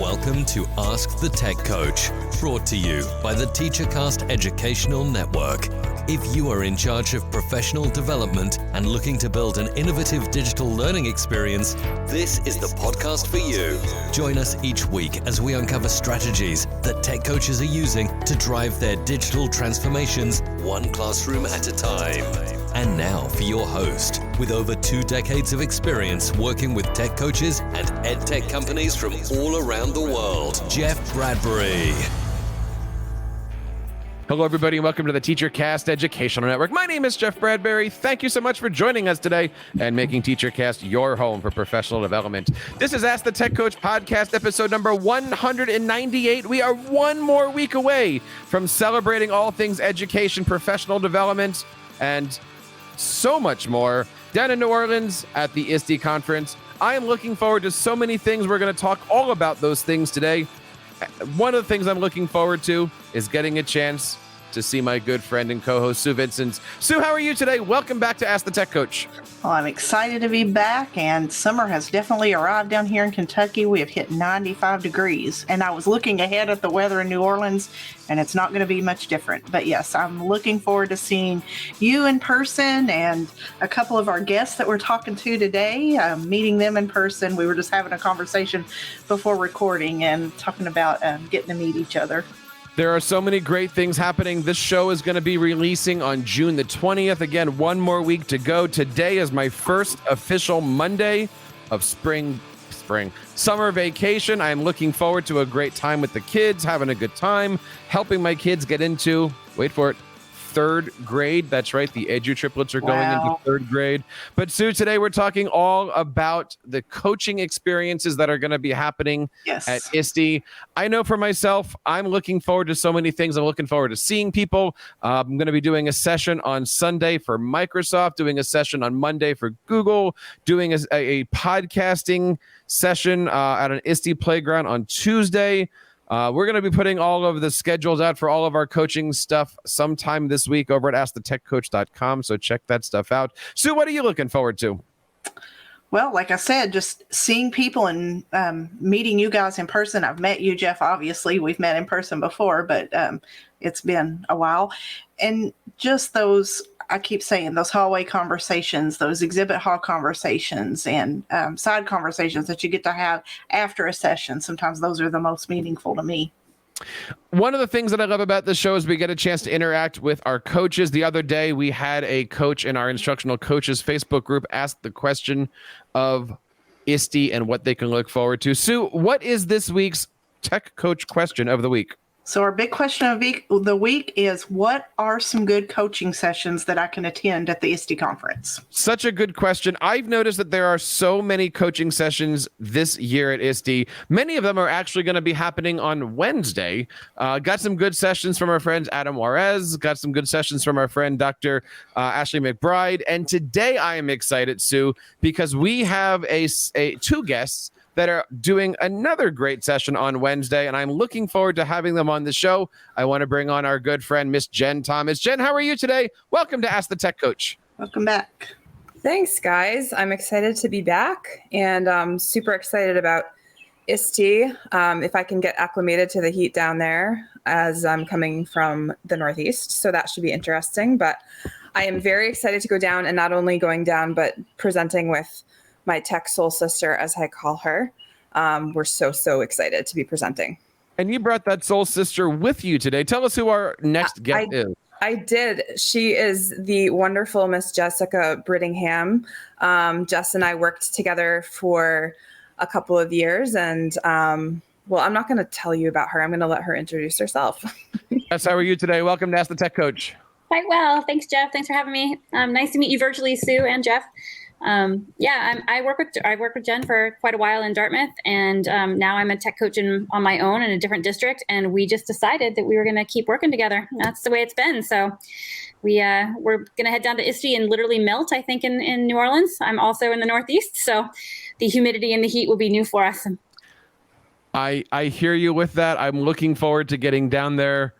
Welcome to Ask the Tech Coach, brought to you by the TeacherCast Educational Network. If you are in charge of professional development and looking to build an innovative digital learning experience, this is the podcast for you. Join us each week as we uncover strategies that tech coaches are using to drive their digital transformations one classroom at a time. And now for your host, with over 2 decades of experience working with tech coaches and ed tech companies from all around the world, Jeff Bradbury. Hello, everybody, and welcome to the TeacherCast Educational Network. My name is Jeff Bradbury. Thank you so much for joining us today and making TeacherCast your home for professional development. This is Ask the Tech Coach podcast, episode number 198. We are one more week away from celebrating all things education, professional development, and so much more down in New Orleans at the ISTE Conference. I am looking forward to so many things. We're going to talk all about those things today. One of the things I'm looking forward to is getting a chance to see my good friend and co-host, Sue Vincent. Sue, how are you today? Welcome back to Ask the Tech Coach. Well, I'm excited to be back, and summer has definitely arrived down here in Kentucky. We have hit 95 degrees, and I was looking ahead at the weather in New Orleans, and it's not going to be much different. But yes, I'm looking forward to seeing you in person and a couple of our guests that we're talking to today, meeting them in person. We were just having a conversation before recording and talking about getting to meet each other. There are so many great things happening. This show is going to be releasing on June the 20th. Again, one more week to go. Today is my first official Monday of summer vacation. I am looking forward to a great time with the kids, having a good time, helping my kids get into, wait for it, 3rd grade. That's right. The Edu triplets are going into 3rd grade. But Sue, today we're talking all about the coaching experiences that are going to be happening at ISTE. I know for myself, I'm looking forward to so many things. I'm looking forward to seeing people. I'm going to be doing a session on Sunday for Microsoft, doing a session on Monday for Google, doing a podcasting session at an ISTE playground on Tuesday. We're going to be putting all of the schedules out for all of our coaching stuff sometime this week over at AskTheTechCoach.com, so check that stuff out. Sue, what are you looking forward to? Well, like I said, just seeing people and meeting you guys in person. I've met you, Jeff, obviously. We've met in person before, but it's been a while. And just those, I keep saying, those hallway conversations, those exhibit hall conversations, and side conversations that you get to have after a session. Sometimes those are the most meaningful to me. One of the things that I love about this show is we get a chance to interact with our coaches. The other day, we had a coach in our Instructional Coaches Facebook group ask the question of ISTE and what they can look forward to. Sue, what is this week's Tech Coach question of the week? So our big question of the week is, what are some good coaching sessions that I can attend at the ISTE conference? Such a good question. I've noticed that there are so many coaching sessions this year at ISTE. Many of them are actually going to be happening on Wednesday. Got some good sessions from our friend Adam Juarez. Got some good sessions from our friend Dr. Ashley McBride. And today I am excited, Sue, because we have two guests that are doing another great session on Wednesday, and I'm looking forward to having them on the show. I want to bring on our good friend, Miss Jen Thomas. Jen, how are you today? Welcome to Ask the Tech Coach. Welcome back. Thanks, guys. I'm excited to be back, and I'm super excited about ISTE. If I can get acclimated to the heat down there, as I'm coming from the Northeast, so that should be interesting. But I am very excited to go down, and not only going down, but presenting with my tech soul sister, as I call her. We're so excited to be presenting. And you brought that soul sister with you today. Tell us who our next guest is. I did. She is the wonderful Miss Jessica Brittingham. Jess and I worked together for a couple of years, and well, I'm not going to tell you about her. I'm going to let her introduce herself. Jess, how are you today? Welcome to Ask the Tech Coach. Quite well. Thanks, Jeff. Thanks for having me. Nice to meet you virtually, Sue and Jeff. I work with Jen for quite a while in Dartmouth, and now I'm a tech coach on my own in a different district. And we just decided that we were going to keep working together. That's the way it's been. So we're going to head down to ISTE and literally melt, I think, in New Orleans. I'm also in the Northeast, so the humidity and the heat will be new for us. I hear you with that. I'm looking forward to getting down there.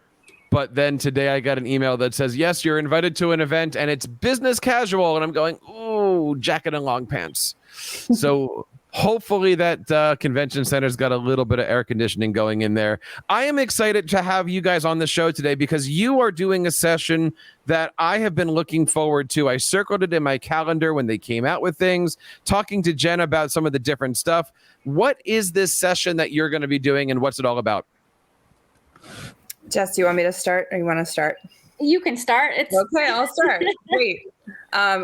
But then today I got an email that says, yes, you're invited to an event and it's business casual. And I'm going, ooh, jacket and long pants. So Hopefully that convention center's got a little bit of air conditioning going in there. I am excited to have you guys on the show today because you are doing a session that I have been looking forward to. I circled it in my calendar when they came out with things, talking to Jen about some of the different stuff. What is this session that you're going to be doing and what's it all about? Jess, do you want me to start or you want to start? You can start. Okay, I'll start. Wait.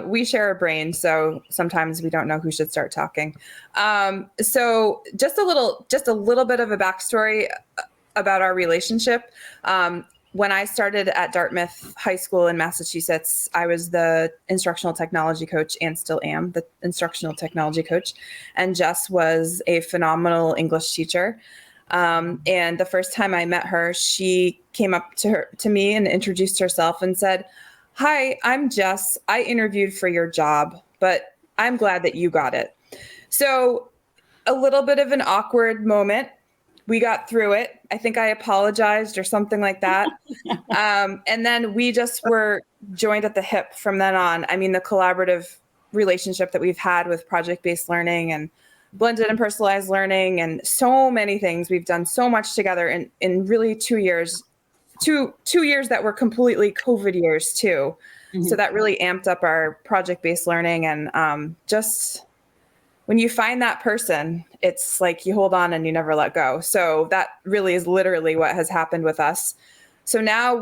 We share a brain, so sometimes we don't know who should start talking. So just a little bit of a backstory about our relationship. When I started at Dartmouth High School in Massachusetts, I was the instructional technology coach and still am the instructional technology coach. And Jess was a phenomenal English teacher. And the first time I met her, she came up to me and introduced herself and said, "Hi, I'm Jess. I interviewed for your job, but I'm glad that you got it." So a little bit of an awkward moment. We got through it. I think I apologized or something like that. And then we just were joined at the hip from then on. I mean, the collaborative relationship that we've had with project-based learning and blended and personalized learning and so many things. We've done so much together in really 2 years, two years that were completely COVID years too. Mm-hmm. So that really amped up our project-based learning. And just when you find that person, it's like you hold on and you never let go. So that really is literally what has happened with us. So now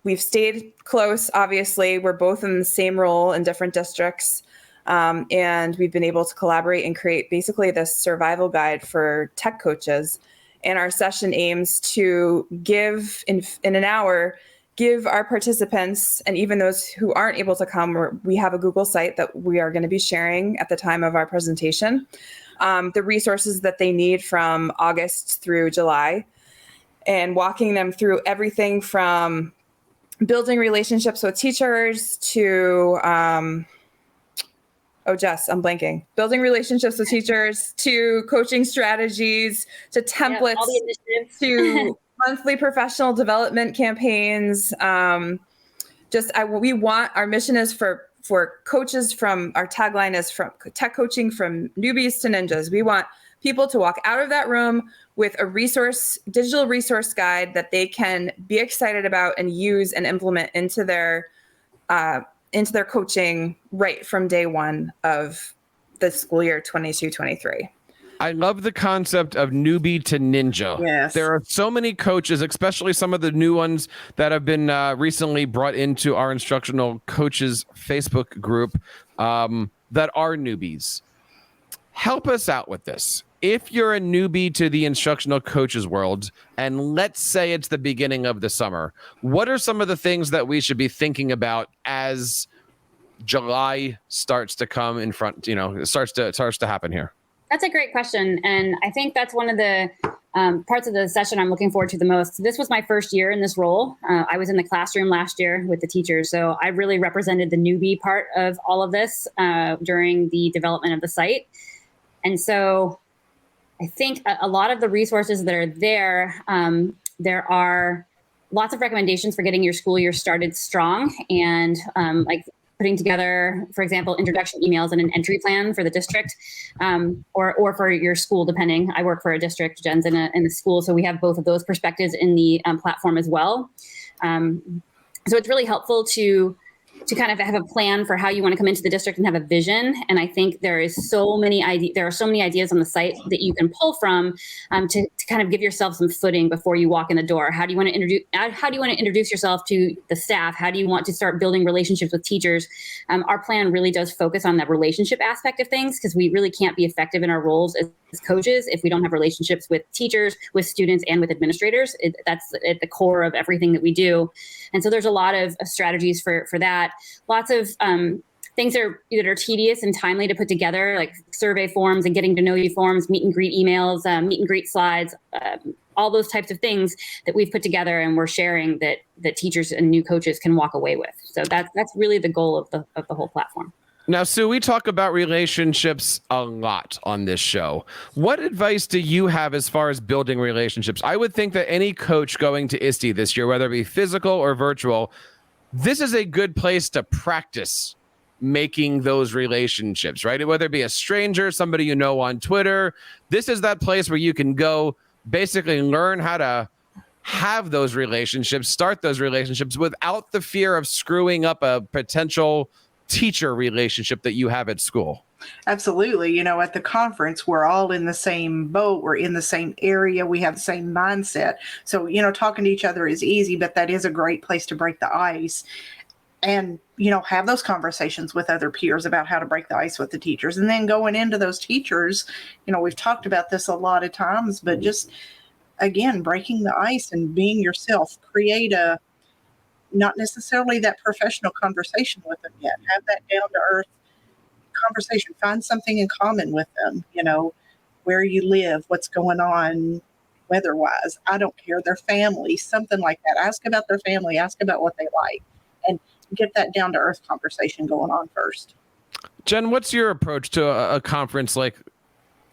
we've stayed close. Obviously, we're both in the same role in different districts. And we've been able to collaborate and create basically this survival guide for tech coaches. And our session aims to give in an hour, give our participants and even those who aren't able to come, we have a Google site that we are going to be sharing at the time of our presentation, the resources that they need from August through July, and walking them through everything from building relationships with teachers to Jess, I'm blanking. Building relationships with teachers, to coaching strategies, to templates, all the initiatives. To monthly professional development campaigns. We want, our mission is for coaches our tagline is from tech coaching from newbies to ninjas. We want people to walk out of that room with a digital resource guide that they can be excited about and use and implement into their coaching right from day one of the school year 22-23. I love the concept of newbie to ninja. Yes. There are so many coaches, especially some of the new ones that have been recently brought into our instructional coaches Facebook group that are newbies. Help us out with this. If you're a newbie to the instructional coaches world, and let's say it's the beginning of the summer, what are some of the things that we should be thinking about as July starts to come in front, starts to happen here? That's a great question. And I think that's one of the parts of the session I'm looking forward to the most. This was my first year in this role. I was in the classroom last year with the teachers. So I really represented the newbie part of all of this during the development of the site. And so I think a lot of the resources that are there, there are lots of recommendations for getting your school year started strong, and like putting together, for example, introduction emails and an entry plan for the district, or for your school, depending. I work for a district, Jen's in a school, so we have both of those perspectives in the platform as well. So it's really helpful to kind of have a plan for how you want to come into the district and have a vision. And I think there are so many ideas on the site that you can pull from to kind of give yourself some footing before you walk in the door. How do you want to introduce yourself to the staff? How do you want to start building relationships with teachers? Our plan really does focus on that relationship aspect of things, because we really can't be effective in our roles as coaches if we don't have relationships with teachers, with students, and with administrators. That's at the core of everything that we do. And so there's a lot of strategies for that. Lots of things that are tedious and timely to put together, like survey forms and getting to know you forms, meet and greet emails, meet and greet slides, all those types of things that we've put together and we're sharing that teachers and new coaches can walk away with. So that's really the goal of the whole platform. Now, Sue, we talk about relationships a lot on this show. What advice do you have as far as building relationships? I would think that any coach going to ISTE this year, whether it be physical or virtual, this is a good place to practice making those relationships, right? Whether it be a stranger, somebody you know on Twitter, this is that place where you can go basically learn how to have those relationships, start those relationships without the fear of screwing up a potential teacher relationship that you have at school. Absolutely. You know, at the conference, we're all in the same boat. We're in the same area. We have the same mindset. So, you know, talking to each other is easy, but that is a great place to break the ice and, you know, have those conversations with other peers about how to break the ice with the teachers. And then going into those teachers, you know, we've talked about this a lot of times, but just, again, breaking the ice and being yourself, create a, not necessarily that professional conversation with them yet, have that down to earth conversation, find something in common with them, you know, where you live, what's going on weather wise. I don't care, their family, something like that. Ask about their family, ask about what they like, and get that down to earth conversation going on first. Jen, what's your approach to a conference like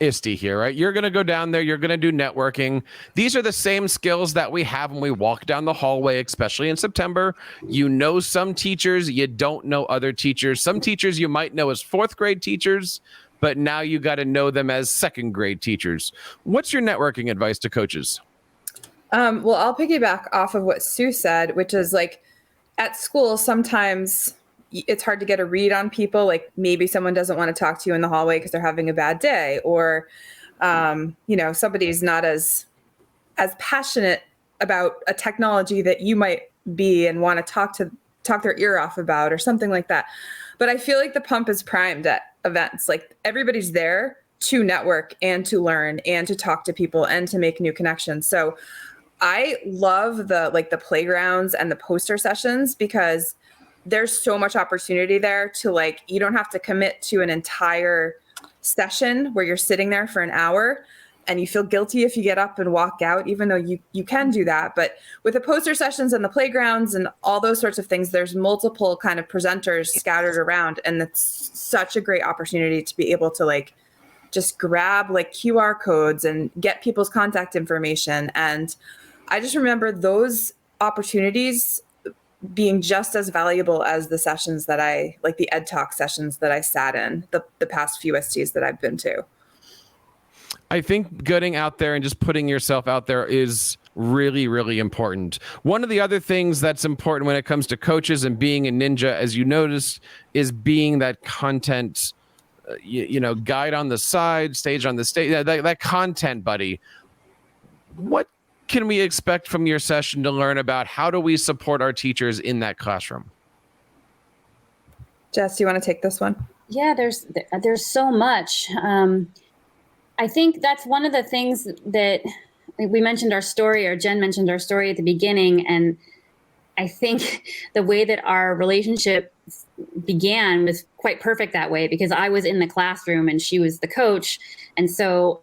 ISTE here, right? You're going to go down there. You're going to do networking. These are the same skills that we have when we walk down the hallway, especially in September. You know some teachers, you don't know other teachers. Some teachers you might know as fourth grade teachers, but now you got to know them as second grade teachers. What's your networking advice to coaches? Well, I'll piggyback off of what Sue said, which is like at school, sometimes it's hard to get a read on people. Like maybe someone doesn't want to talk to you in the hallway because they're having a bad day, or, you know, somebody's not as passionate about a technology that you might be and want to talk their ear off about, or something like that. But I feel like the pump is primed at events. Like everybody's there to network and to learn and to talk to people and to make new connections. So I love the playgrounds and the poster sessions, because there's so much opportunity there to, like, you don't have to commit to an entire session where you're sitting there for an hour and you feel guilty if you get up and walk out, even though you can do that. But with the poster sessions and the playgrounds and all those sorts of things, there's multiple kind of presenters scattered around. And it's such a great opportunity to be able to, like, just grab like QR codes and get people's contact information. And I just remember those opportunities being just as valuable as the sessions that like the Ed Talk sessions that I sat in the past few STs that I've been to. I think getting out there and just putting yourself out there is really, really important. One of the other things that's important when it comes to coaches and being a ninja, as you noticed, is being that content, guide on the side, stage on the stage, that content buddy. What can we expect from your session to learn about how do we support our teachers in that classroom? Jess, do you want to take this one? Yeah, there's so much. I think that's one of the things that we mentioned our story, or Jen mentioned our story at the beginning. And I think the way that our relationship began was quite perfect that way, because I was in the classroom and she was the coach. And so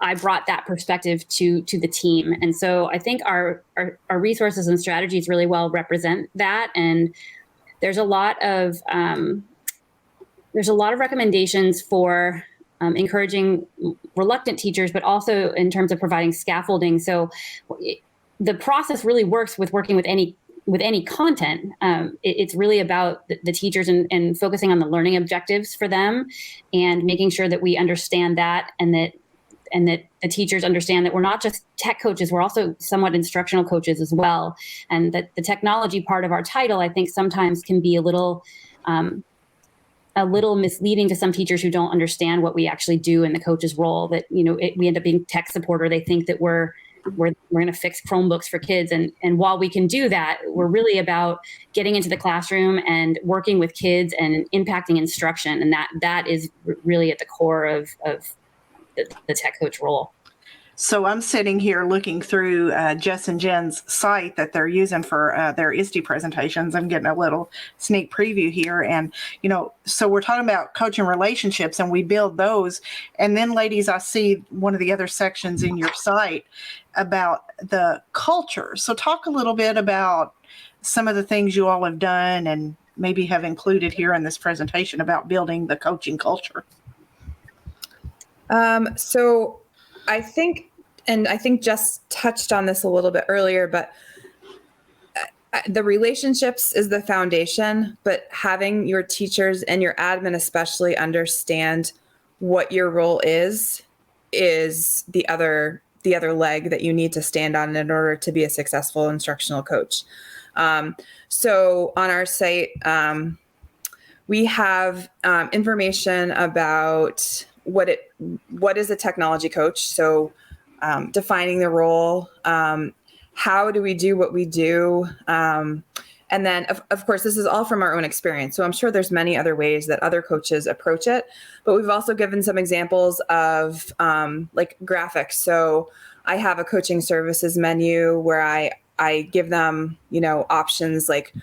I brought that perspective to the team. And so I think our resources and strategies really well represent that. And there's a lot of recommendations for encouraging reluctant teachers, but also in terms of providing scaffolding. So the process really works with working with any content. It's really about the teachers and focusing on the learning objectives for them, and making sure that we understand that, and that the teachers understand that we're not just tech coaches, we're also somewhat instructional coaches as well. And that the technology part of our title, I think, sometimes can be a little misleading to some teachers who don't understand what we actually do in the coach's role. That, we end up being tech supporter. They think that we're going to fix Chromebooks for kids. And while we can do that, we're really about getting into the classroom and working with kids and impacting instruction. And that is really at the core of the tech coach role. So I'm sitting here looking through Jess and Jen's site that they're using for their ISTE presentations. I'm getting a little sneak preview here. And, so we're talking about coaching relationships, and we build those. And then, ladies, I see one of the other sections in your site about the culture. So talk a little bit about some of the things you all have done and maybe have included here in this presentation about building the coaching culture. So I think Jess touched on this a little bit earlier, but the relationships is the foundation, but having your teachers and your admin especially understand what your role is the other leg that you need to stand on in order to be a successful instructional coach. So on our site, we have information about what is a technology coach. So defining the role, how do we do what we do? And then, of course, this is all from our own experience. So I'm sure there's many other ways that other coaches approach it, but we've also given some examples of like graphics. So I have a coaching services menu where I give them, options like,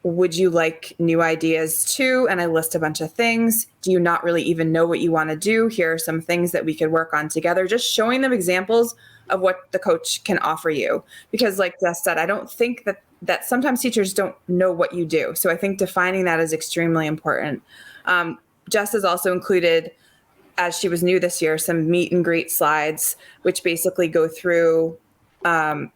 would you like new ideas too? And I list a bunch of things. Do you not really even know what you want to do? Here are some things that we could work on together. Just showing them examples of what the coach can offer you. Because like Jess said, I don't think that sometimes teachers don't know what you do. So I think defining that is extremely important. Jess has also included, as she was new this year, some meet and greet slides, which basically go through the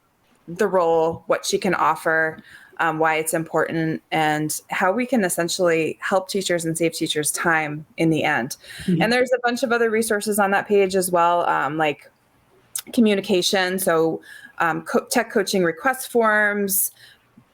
role, what she can offer, why it's important, and how we can essentially help teachers and save teachers time in the end. Mm-hmm. And there's a bunch of other resources on that page as well, like communication. So tech coaching request forms,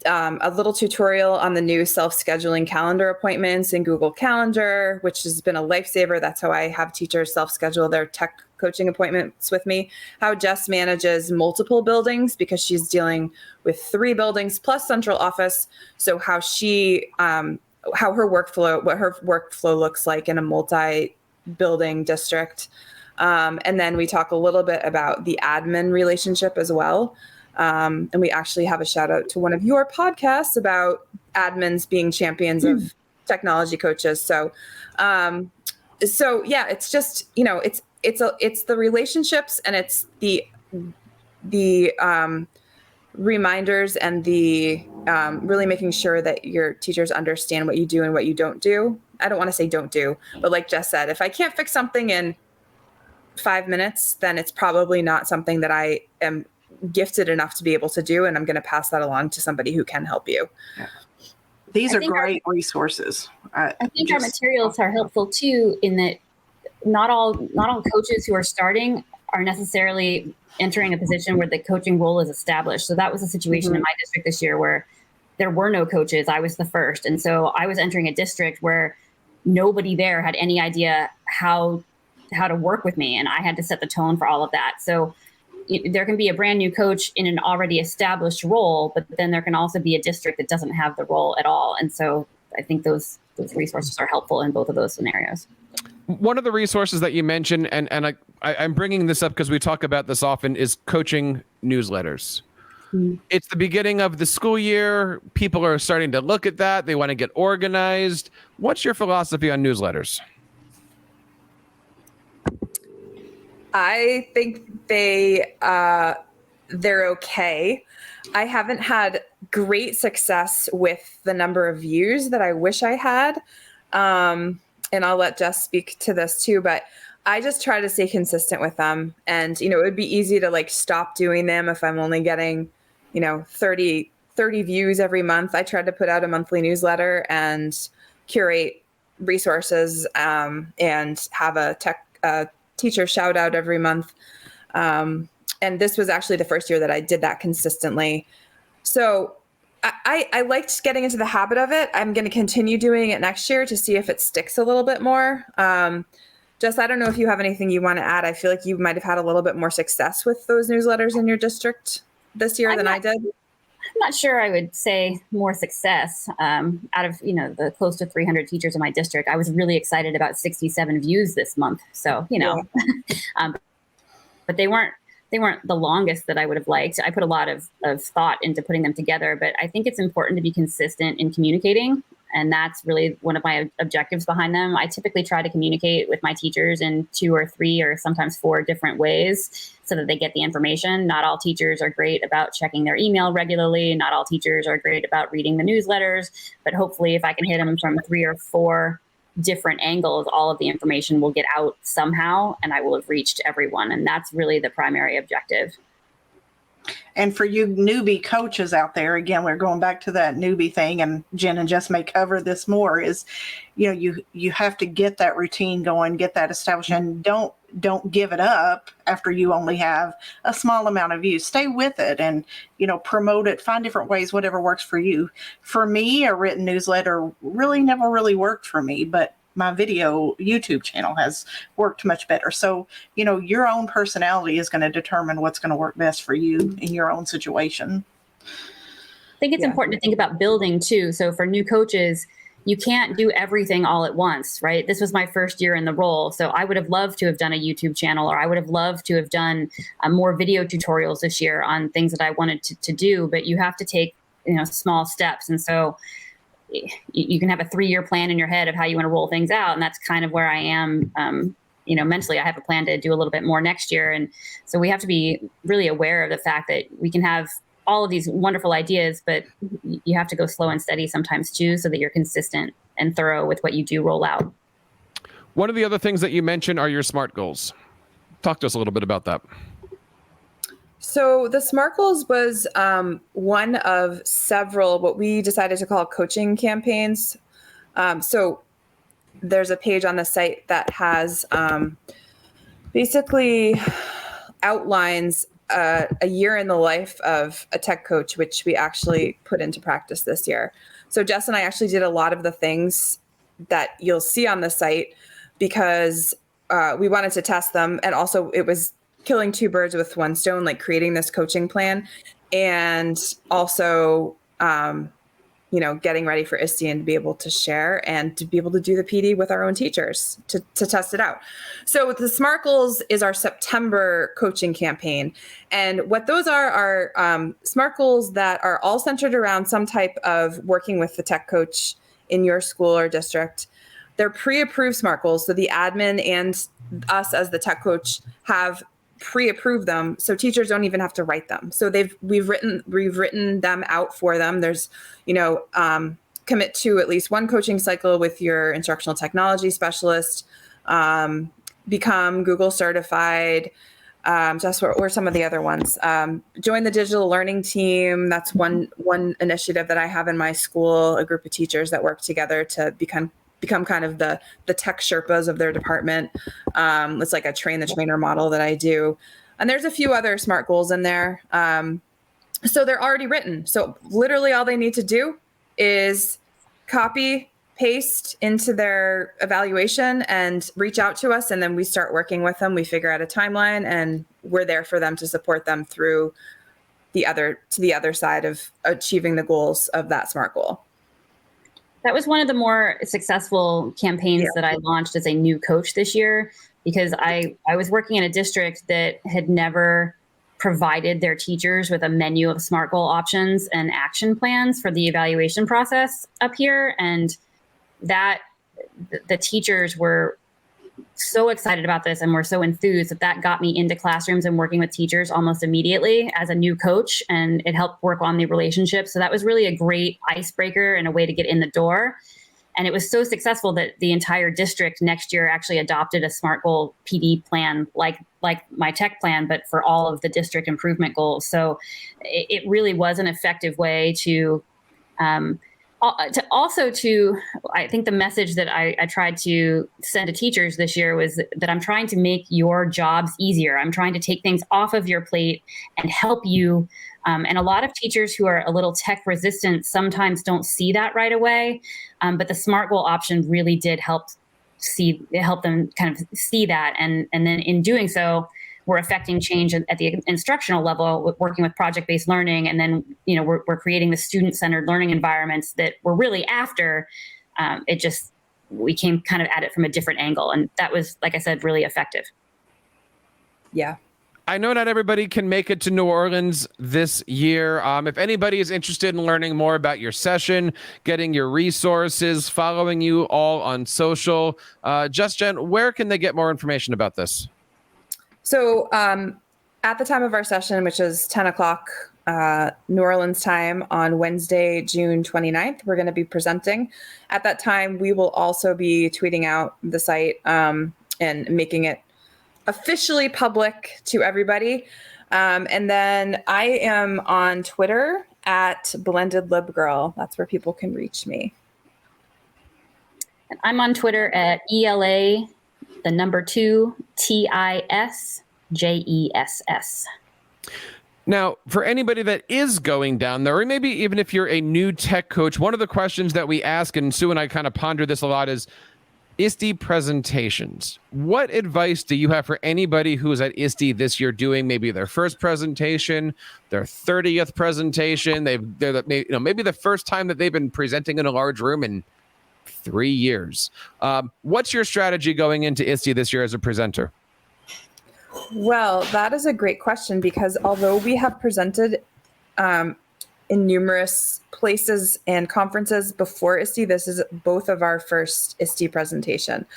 a little tutorial on the new self-scheduling calendar appointments in Google Calendar, which has been a lifesaver. That's how I have teachers self-schedule their tech coaching appointments with me. How Jess manages multiple buildings because she's dealing with 3 buildings plus central office. So how her workflow looks like in a multi-building district. And then we talk a little bit about the admin relationship as well. And we actually have a shout out to one of your podcasts about admins being champions of technology coaches. So yeah, it's just, it's the relationships, and it's the reminders, and the really making sure that your teachers understand what you do and what you don't do. I don't want to say don't do, but like Jess said, if I can't fix something in 5 minutes, then it's probably not something that I am gifted enough to be able to do, and I'm going to pass that along to somebody who can help you. Yeah. These are great resources. I think our materials are helpful too, in that not all coaches who are starting are necessarily entering a position where the coaching role is established. So that was a situation in my district this year where there were no coaches. I was the first. And so I was entering a district where nobody there had any idea how to work with me. And I had to set the tone for all of that. So there can be a brand new coach in an already established role, but then there can also be a district that doesn't have the role at all. And so I think those resources are helpful in both of those scenarios. One of the resources that you mentioned, and I'm bringing this up because we talk about this often, is coaching newsletters. It's the beginning of the school year. People are starting to look at that. They want to get organized. What's your philosophy on newsletters? I think they're okay. I haven't had great success with the number of views that I wish I had. And I'll let Jess speak to this too, but I just try to stay consistent with them. And, it would be easy to like stop doing them if I'm only getting, 30 views every month. I tried to put out a monthly newsletter and curate resources, and have a teacher shout out every month. And this was actually the first year that I did that consistently. So I liked getting into the habit of it. I'm going to continue doing it next year to see if it sticks a little bit more. Jess, I don't know if you have anything you want to add. I feel like you might have had a little bit more success with those newsletters in your district this year than I did. I'm not sure I would say more success. Out of the close to 300 teachers in my district, I was really excited about 67 views this month. So but they weren't the longest that I would have liked. I put a lot of thought into putting them together, but I think it's important to be consistent in communicating. And that's really one of my objectives behind them. I typically try to communicate with my teachers in 2 or 3 or sometimes 4 different ways so that they get the information. Not all teachers are great about checking their email regularly. Not all teachers are great about reading the newsletters, but hopefully if I can hit them from 3 or 4 different angles, all of the information will get out somehow and I will have reached everyone. And that's really the primary objective. And for you newbie coaches out there, again, we're going back to that newbie thing, and Jen and Jess may cover this more, is, you have to get that routine going, get that established, and don't give it up after you only have a small amount of views. Stay with it and, promote it, find different ways, whatever works for you. For me, a written newsletter really never really worked for me, but my video YouTube channel has worked much better. So, your own personality is going to determine what's going to work best for you in your own situation. I think it's important to think about building too. So for new coaches, you can't do everything all at once, right? This was my first year in the role. So I would have loved to have done a YouTube channel, or I would have loved to have done more video tutorials this year on things that I wanted to do, but you have to take, small steps. And so you can have a 3-year plan in your head of how you want to roll things out. And that's kind of where I am, mentally. I have a plan to do a little bit more next year. And so we have to be really aware of the fact that we can have all of these wonderful ideas, but you have to go slow and steady sometimes too, so that you're consistent and thorough with what you do roll out. One of the other things that you mentioned are your SMART goals. Talk to us a little bit about that. So the SMART goals was one of several what we decided to call coaching campaigns. So there's a page on the site that has basically outlines a year in the life of a tech coach, which we actually put into practice this year. So Jess and I actually did a lot of the things that you'll see on the site because we wanted to test them. And also it was killing 2 birds with 1 stone, like creating this coaching plan and also, getting ready for ISTE and to be able to share and to be able to do the PD with our own teachers to test it out. So the SMART goals is our September coaching campaign. And what those are SMART goals that are all centered around some type of working with the tech coach in your school or district. They're pre-approved SMART goals. So the admin and us as the tech coach have pre-approved them, so teachers don't even have to write them. So we've written them out for them. There's, commit to at least 1 coaching cycle with your instructional technology specialist, become Google certified. Just what were some of the other ones? Join the digital learning team. That's one initiative that I have in my school. A group of teachers that work together to become kind of the tech Sherpas of their department. It's like a train the trainer model that I do. And there's a few other SMART goals in there. So they're already written. So literally all they need to do is copy, paste into their evaluation and reach out to us. And then we start working with them. We figure out a timeline and we're there for them to support them through the other side of achieving the goals of that SMART goal. That was one of the more successful campaigns that I launched as a new coach this year, because I was working in a district that had never provided their teachers with a menu of SMART goal options and action plans for the evaluation process up here. And that the teachers were so excited about this and were so enthused that got me into classrooms and working with teachers almost immediately as a new coach, and it helped work on the relationship. So that was really a great icebreaker and a way to get in the door. And it was so successful that the entire district next year actually adopted a SMART goal PD plan, like my tech plan, but for all of the district improvement goals. So it really was an effective way to I think the message that I tried to send to teachers this year was that I'm trying to make your jobs easier. I'm trying to take things off of your plate and help you. And a lot of teachers who are a little tech resistant sometimes don't see that right away. But the SMART goal option really did help them kind of see that. And then in doing so, we're affecting change at the instructional level, working with project-based learning. And then, we're creating the student-centered learning environments that we're really after. We came kind of at it from a different angle. And that was, like I said, really effective. Yeah. I know not everybody can make it to New Orleans this year. If anybody is interested in learning more about your session, getting your resources, following you all on social, Jen, where can they get more information about this? So at the time of our session, which is 10 o'clock New Orleans time on Wednesday, June 29th, we're going to be presenting. At that time, we will also be tweeting out the site and making it officially public to everybody. And then I am on Twitter at Blended Lib Girl. That's where people can reach me. And I'm on Twitter at ELA, the number 2, TISJESS. Now, for anybody that is going down there, or maybe even if you're a new tech coach, one of the questions that we ask, and Sue and I kind of ponder this a lot, is ISTE presentations. What advice do you have for anybody who is at ISTE this year doing maybe their first presentation, their 30th presentation? Maybe the first time that they've been presenting in a large room in 3 years. What's your strategy going into ISTE this year as a presenter? Well, that is a great question, because although we have presented in numerous places and conferences before ISTE, this is both of our first ISTE presentation.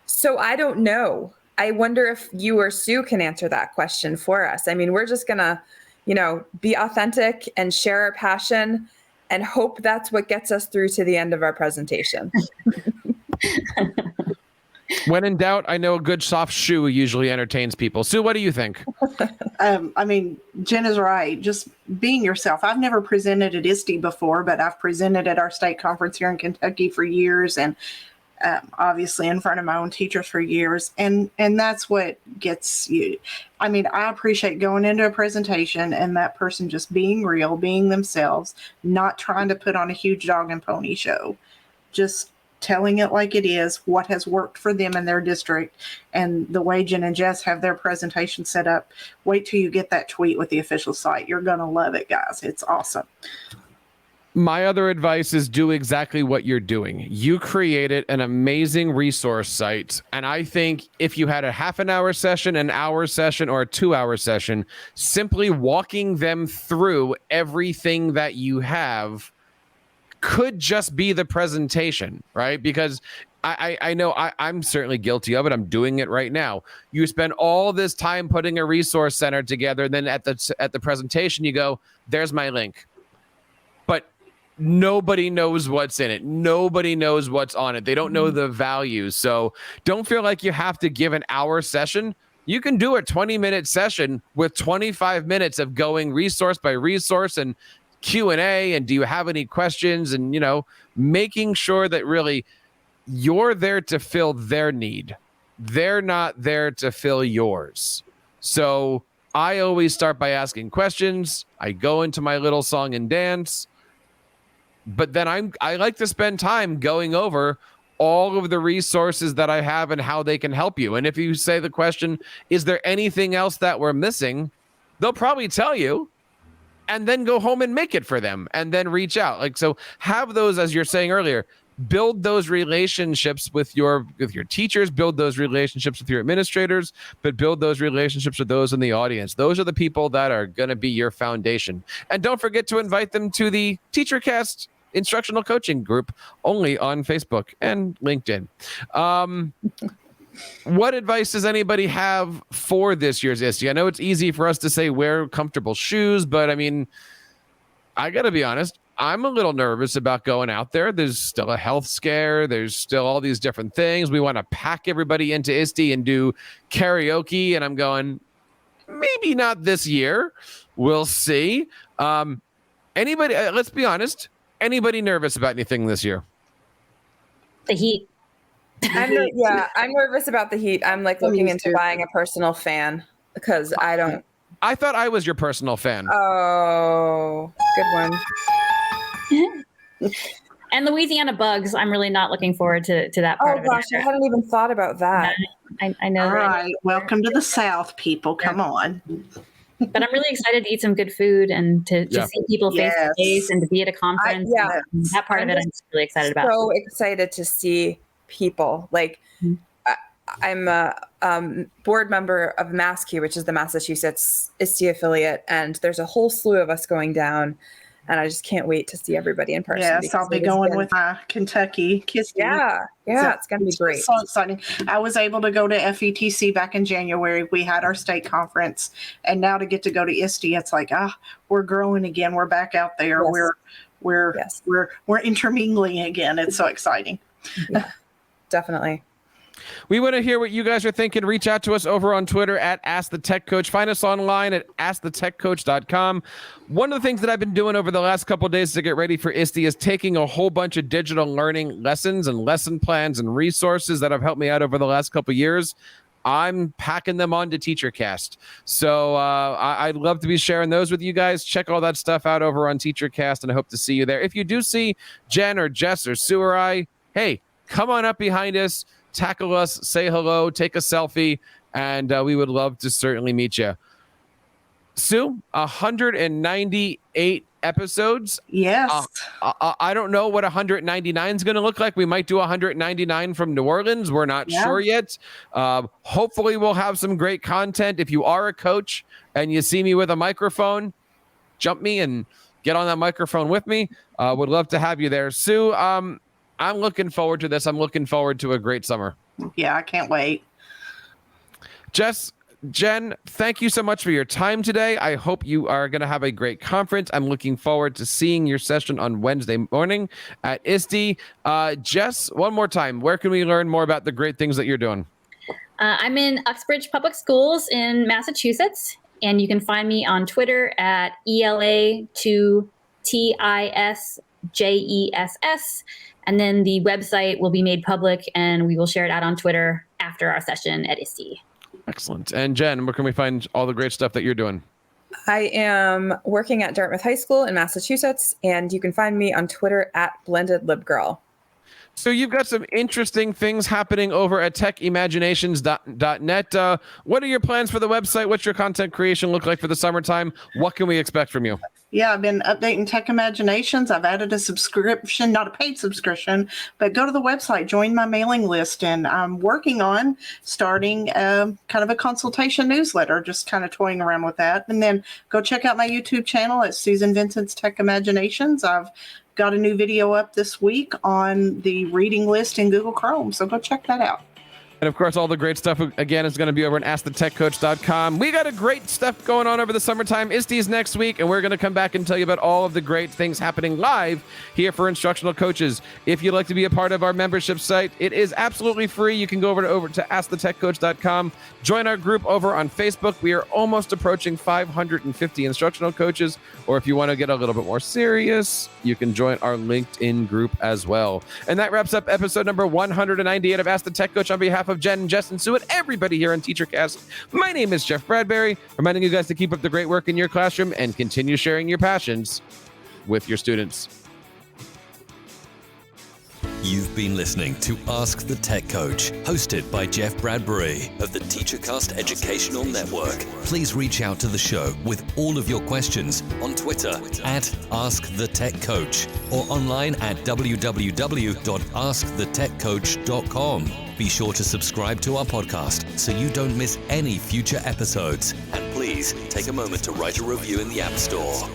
So I don't know. I wonder if you or Sue can answer that question for us. I mean, we're just going to, be authentic and share our passion and hope that's what gets us through to the end of our presentation. When in doubt, I know a good soft shoe usually entertains people. Sue, what do you think? Jen is right. Just being yourself. I've never presented at ISTE before, but I've presented at our state conference here in Kentucky for years, and obviously in front of my own teachers for years. And that's what gets you. I appreciate going into a presentation and that person just being real, being themselves, not trying to put on a huge dog and pony show. Just telling it like it is, what has worked for them in their district, and the way Jen and Jess have their presentation set up. Wait till you get that tweet with the official site. You're going to love it, guys. It's awesome. My other advice is do exactly what you're doing. You created an amazing resource site. And I think if you had a half an hour session, an hour session, or a 2-hour session, simply walking them through everything that you have could just be the presentation, right? Because I know I'm certainly guilty of it. I'm doing it right now. You spend all this time putting a resource center together, and then at the presentation, you go, there's my link. But nobody knows what's in it. Nobody knows what's on it. They don't know the value. So don't feel like you have to give an hour session. You can do a 20-minute session with 25 minutes of going resource by resource and Q&A, and do you have any questions, and making sure that really you're there to fill their need. They're not there to fill yours. So I always start by asking questions. I go into my little song and dance, but then I like to spend time going over all of the resources that I have and how they can help you. And if you say the question, is there anything else that we're missing? They'll probably tell you. And then go home and make it for them, and then reach out. So have those, as you're saying earlier, build those relationships with your teachers, build those relationships with your administrators, but build those relationships with those in the audience. Those are the people that are going to be your foundation. And don't forget to invite them to the TeacherCast instructional coaching group, only on Facebook and LinkedIn. What advice does anybody have for this year's ISTE? I know it's easy for us to say wear comfortable shoes, but I got to be honest, I'm a little nervous about going out there. There's still a health scare. There's still all these different things. We want to pack everybody into ISTE and do karaoke, and I'm going, maybe not this year. We'll see. Anybody, let's be honest, anybody nervous about anything this year? The heat. I'm nervous about the heat. I'm looking into buying a personal fan because I don't. I thought I was your personal fan. Oh, good one. And Louisiana bugs. I'm really not looking forward to that part of it. Oh gosh, I hadn't even thought about that. I know. All right, welcome to the South, people. Come on. But I'm really excited to eat some good food and to see people face to face and to be at a conference. That part of it, I'm just really excited about. So excited to see people. I'm a board member of MassQ, which is the Massachusetts ISTE affiliate, and there's a whole slew of us going down, and I just can't wait to see everybody in person. Yes, I'll be going with Kentucky. Yeah, it's going to be great. So exciting. I was able to go to FETC back in January. We had our state conference, and now to get to go to ISTE, it's like, we're growing again. We're back out there. Yes. We're intermingling again. It's so exciting. Yeah, definitely. We want to hear what you guys are thinking. Reach out to us over on Twitter at Ask the Tech Coach. Find us online at askthetechcoach.com. One of the things that I've been doing over the last couple of days to get ready for ISTE is taking a whole bunch of digital learning lessons and lesson plans and resources that have helped me out over the last couple of years. I'm packing them onto TeacherCast. So I'd love to be sharing those with you guys. Check all that stuff out over on TeacherCast, and I hope to see you there. If you do see Jen or Jess or Sue or I, hey, come on up behind us, tackle us, say hello, take a selfie, and we would love to certainly meet you. Sue, 198 episodes. Yes. I don't know what 199 is going to look like. We might do 199 from New Orleans. We're not sure yet. Hopefully we'll have some great content. If you are a coach and you see me with a microphone, jump me and get on that microphone with me. Would love to have you there. Sue, I'm looking forward to this. I'm looking forward to a great summer. Yeah, I can't wait. Jess, Jen, thank you so much for your time today. I hope you are going to have a great conference. I'm looking forward to seeing your session on Wednesday morning at ISTE. Jess, one more time, where can we learn more about the great things that you're doing? I'm in Uxbridge Public Schools in Massachusetts, and you can find me on Twitter at ELA2TISJESS. And then the website will be made public, and we will share it out on Twitter after our session at ISTE. Excellent. And Jen, where can we find all the great stuff that you're doing? I am working at Dartmouth High School in Massachusetts, and you can find me on Twitter at BlendedLibGirl. So you've got some interesting things happening over at techimaginations.net. What are your plans for the website? What's your content creation look like for the summertime? What can we expect from you? Yeah, I've been updating Tech Imaginations. I've added a subscription, not a paid subscription, but go to the website, join my mailing list, and I'm working on starting kind of a consultation newsletter, just kind of toying around with that. And then go check out my YouTube channel at Susan Vincent's Tech Imaginations. I've got a new video up this week on the reading list in Google Chrome, so go check that out. And of course, all the great stuff, again, is going to be over at AskTheTechCoach.com. We got a great stuff going on over the summertime. ISTE's next week, and we're going to come back and tell you about all of the great things happening live here for instructional coaches. If you'd like to be a part of our membership site, it is absolutely free. You can go over to AskTheTechCoach.com. Join our group over on Facebook. We are almost approaching 550 instructional coaches. Or if you want to get a little bit more serious, you can join our LinkedIn group as well. And that wraps up episode number 198 of Ask the Tech Coach on behalf of Jen and Jess and Sue and everybody here on TeacherCast. My name is Jeff Bradbury, reminding you guys to keep up the great work in your classroom and continue sharing your passions with your students. You've been listening to Ask the Tech Coach, hosted by Jeff Bradbury of the TeacherCast Educational Network. Please reach out to the show with all of your questions on Twitter at AskTheTechCoach or online at www.askthetechcoach.com. Be sure to subscribe to our podcast so you don't miss any future episodes. And please take a moment to write a review in the App Store.